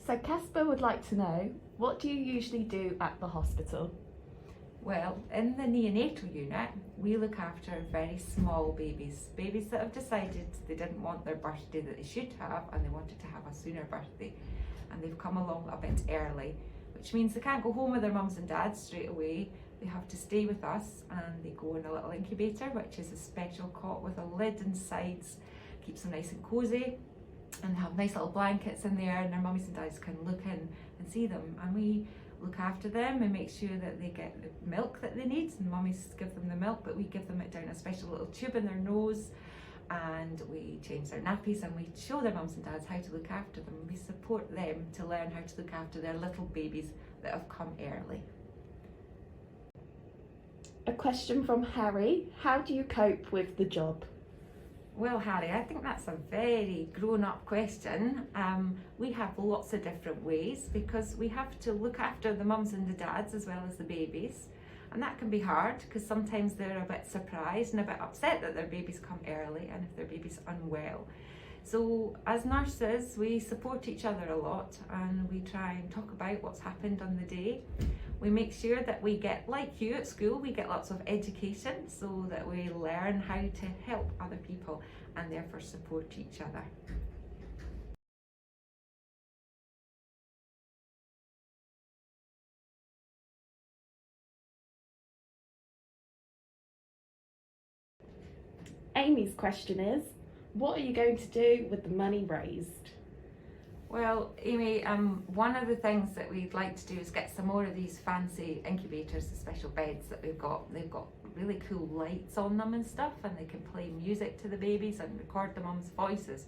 So Casper would like to know, what do you usually do at the hospital? Well, in the neonatal unit, we look after very small babies that have decided they didn't want their birthday that they should have and they wanted to have a sooner birthday, and they've come along a bit early, which means they can't go home with their mums and dads straight away. They have to stay with us and they go in a little incubator, which is a special cot with a lid and sides, keeps them nice and cosy, and they have nice little blankets in there, and their mummies and dads can look in and see them, and we look after them and make sure that they get the milk that they need, and mummies give them the milk, but we give them it down a special little tube in their nose, and we change their nappies and we show their mums and dads how to look after them. We support them to learn how to look after their little babies that have come early. A question from Harry, how do you cope with the job? Well, Harry, I think that's a very grown-up question. We have lots of different ways because we have to look after the mums and the dads as well as the babies, and that can be hard because sometimes they're a bit surprised and a bit upset that their babies come early and if their baby's unwell. So as nurses, we support each other a lot and we try and talk about what's happened on the day. We make sure that we get, like you at school, we get lots of education so that we learn how to help other people and therefore support each other. Amy's question is, what are you going to do with the money raised? Well, Amy, one of the things that we'd like to do is get some more of these fancy incubators, the special beds that we've got. They've got really cool lights on them and stuff, and they can play music to the babies and record the mums' voices.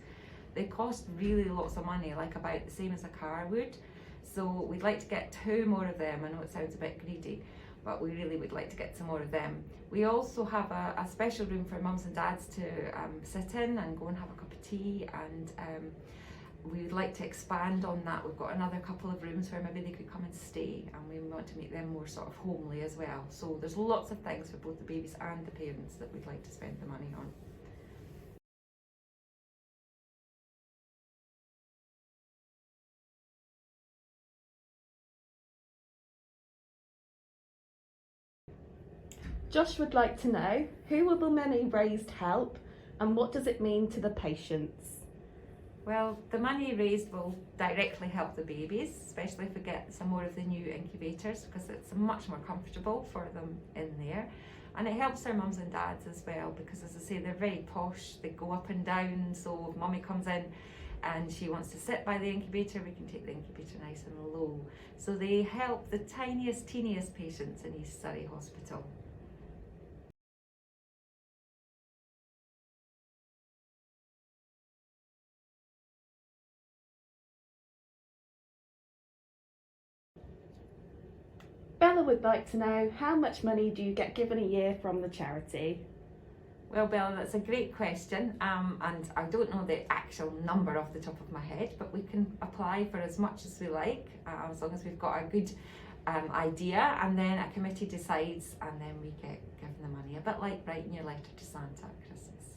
They cost really lots of money, like about the same as a car would. So we'd like to get 2 more of them. I know it sounds a bit greedy, but we really would like to get some more of them. We also have a special room for mums and dads to sit in and go and have a cup of tea, and we would like to expand on that. We've got another couple of rooms where maybe they could come and stay, and we want to make them more sort of homely as well. So there's lots of things for both the babies and the parents that we'd like to spend the money on. Josh would like to know, who will the money raised help and what does it mean to the patients? Well, the money raised will directly help the babies, especially if we get some more of the new incubators, because it's much more comfortable for them in there. And it helps their mums and dads as well, because as I say, they're very posh, they go up and down, so if mummy comes in and she wants to sit by the incubator, we can take the incubator nice and low. So they help the tiniest, teeniest patients in East Surrey Hospital. Bella would like to know, how much money do you get given a year from the charity? Well, Bella, that's a great question, and I don't know the actual number off the top of my head, but we can apply for as much as we like, as long as we've got a good idea, and then a committee decides, and then we get given the money, a bit like writing your letter to Santa at Christmas.